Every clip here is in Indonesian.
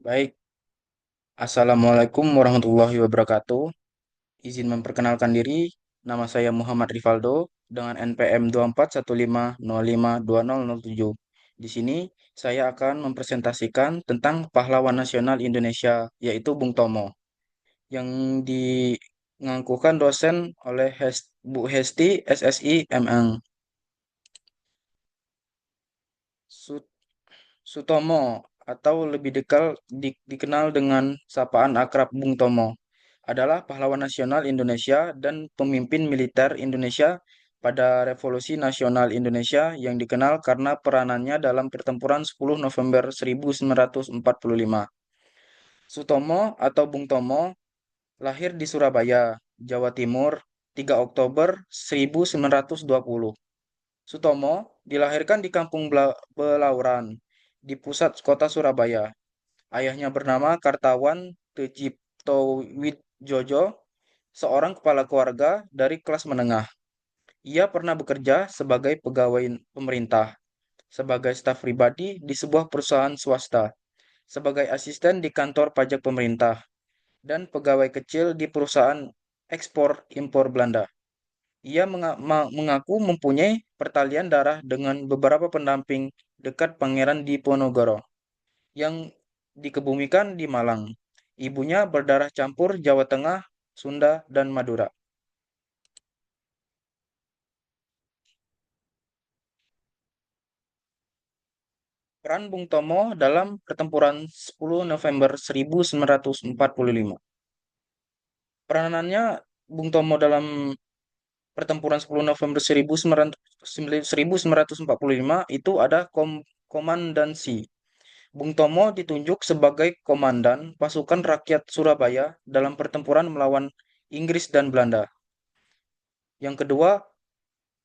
Baik, Assalamualaikum warahmatullahi wabarakatuh. Izin memperkenalkan diri, nama saya Muhammad Rivaldo dengan NPM 2415052007. Di sini saya akan mempresentasikan tentang pahlawan nasional Indonesia, yaitu Bung Tomo, yang dingakukan dosen oleh Bu Hesti SSI MN. Sutomo atau lebih dikenal dengan sapaan akrab Bung Tomo adalah pahlawan nasional Indonesia dan pemimpin militer Indonesia pada Revolusi Nasional Indonesia yang dikenal karena peranannya dalam pertempuran 10 November 1945. Sutomo atau Bung Tomo lahir di Surabaya, Jawa Timur, 3 Oktober 1920. Sutomo dilahirkan di Kampung Belauran, di pusat kota Surabaya. Ayahnya bernama Kartawan Tejipto Widjojo, seorang kepala keluarga dari kelas menengah. Ia pernah bekerja sebagai pegawai pemerintah, sebagai staf pribadi di sebuah perusahaan swasta, sebagai asisten di kantor pajak pemerintah, dan pegawai kecil di perusahaan ekspor-impor Belanda. Ia mengaku mempunyai pertalian darah dengan beberapa pendamping dekat Pangeran Diponegoro yang dikebumikan di Malang. Ibunya berdarah campur Jawa Tengah, Sunda, dan Madura. Peran Bung Tomo dalam pertempuran 10 November 1945. Peranannya Bung Tomo dalam pertempuran 10 November 1945 itu ada komandansi. Bung Tomo ditunjuk sebagai komandan pasukan rakyat Surabaya dalam pertempuran melawan Inggris dan Belanda. Yang kedua,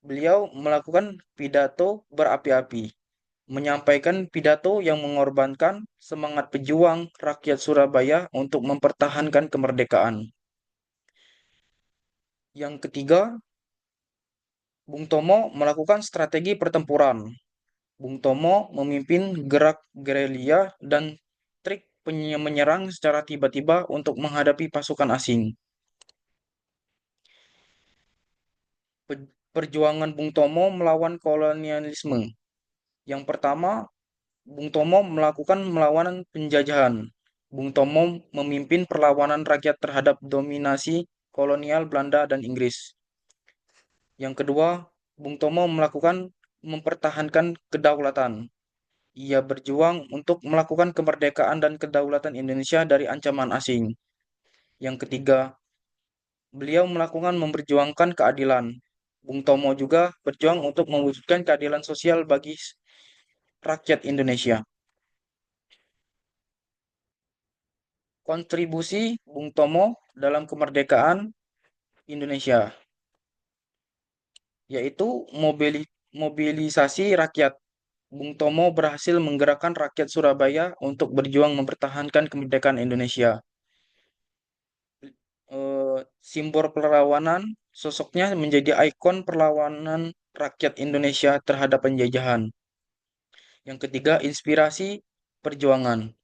beliau melakukan pidato berapi-api, menyampaikan pidato yang mengorbankan semangat pejuang rakyat Surabaya untuk mempertahankan kemerdekaan. Yang ketiga, Bung Tomo melakukan strategi pertempuran. Bung Tomo memimpin gerak gerilya dan trik menyerang secara tiba-tiba untuk menghadapi pasukan asing. Perjuangan Bung Tomo melawan kolonialisme. Yang pertama, Bung Tomo melawan penjajahan. Bung Tomo memimpin perlawanan rakyat terhadap dominasi kolonial Belanda dan Inggris. Yang kedua, Bung Tomo mempertahankan kedaulatan. Ia berjuang untuk melakukan kemerdekaan dan kedaulatan Indonesia dari ancaman asing. Yang ketiga, beliau memperjuangkan keadilan. Bung Tomo juga berjuang untuk mewujudkan keadilan sosial bagi rakyat Indonesia. Kontribusi Bung Tomo dalam kemerdekaan Indonesia, yaitu mobilisasi rakyat. Bung Tomo berhasil menggerakkan rakyat Surabaya untuk berjuang mempertahankan kemerdekaan Indonesia. Simbol perlawanan, sosoknya menjadi ikon perlawanan rakyat Indonesia terhadap penjajahan. Yang ketiga, inspirasi perjuangan.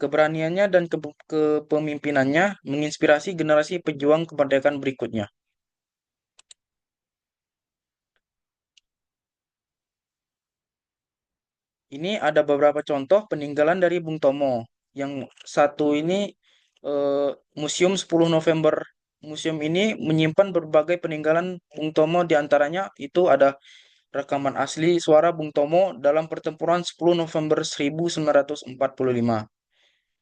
Keberaniannya dan kepemimpinannya menginspirasi generasi pejuang kemerdekaan berikutnya. Ini ada beberapa contoh peninggalan dari Bung Tomo. Yang satu ini eh, Museum 10 November. Museum ini menyimpan berbagai peninggalan Bung Tomo, di antaranya itu ada rekaman asli suara Bung Tomo dalam pertempuran 10 November 1945.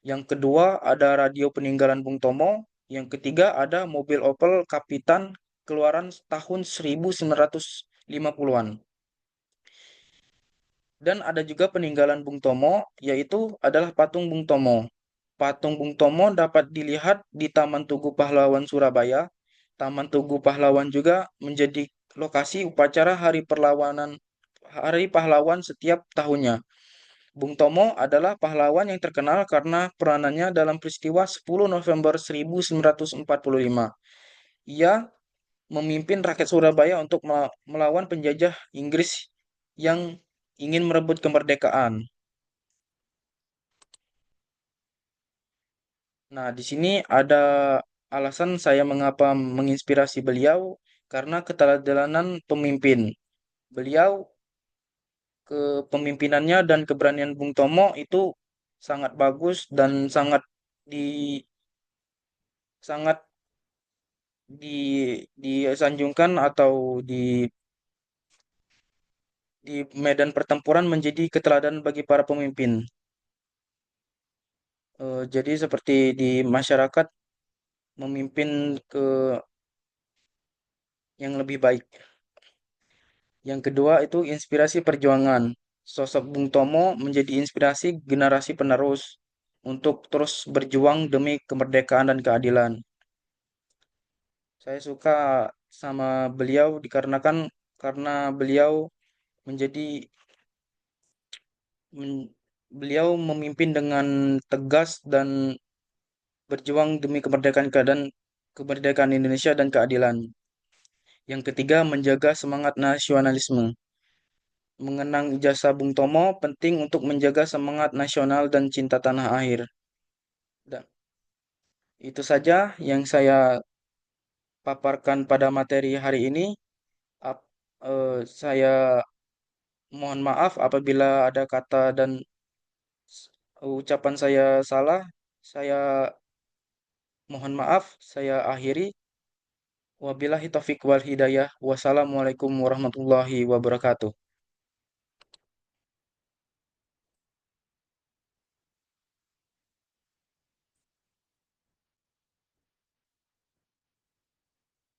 Yang kedua ada radio peninggalan Bung Tomo. Yang ketiga ada mobil Opel Kapitan keluaran tahun 1950-an. Dan ada juga peninggalan Bung Tomo, yaitu adalah patung Bung Tomo. Patung Bung Tomo dapat dilihat di Taman Tugu Pahlawan Surabaya. Taman Tugu Pahlawan juga menjadi lokasi upacara Hari Pahlawan setiap tahunnya. Bung Tomo adalah pahlawan yang terkenal karena peranannya dalam peristiwa 10 November 1945. Ia memimpin rakyat Surabaya untuk melawan penjajah Inggris yang ingin merebut kemerdekaan. Nah, di sini ada alasan saya mengapa menginspirasi beliau karena keteladanan pemimpin. Beliau kepemimpinannya dan keberanian Bung Tomo itu sangat bagus dan di sangat di disanjungkan atau di medan pertempuran menjadi keteladan bagi para pemimpin. Jadi seperti di masyarakat memimpin ke yang lebih baik. Yang kedua itu inspirasi perjuangan. Sosok Bung Tomo menjadi inspirasi generasi penerus untuk terus berjuang demi kemerdekaan dan keadilan. Saya suka sama beliau dikarenakan karena beliau menjadi men- beliau memimpin dengan tegas dan berjuang demi kemerdekaan Indonesia dan keadilan. Yang ketiga, menjaga semangat nasionalisme. Mengenang jasa Bung Tomo penting untuk menjaga semangat nasional dan cinta tanah air. Dan itu saja yang saya paparkan pada materi hari ini. Saya mohon maaf apabila ada kata dan ucapan saya salah. Saya mohon maaf. Saya akhiri. Wabillahi taufiq wal hidayah. Wassalamualaikum warahmatullahi wabarakatuh.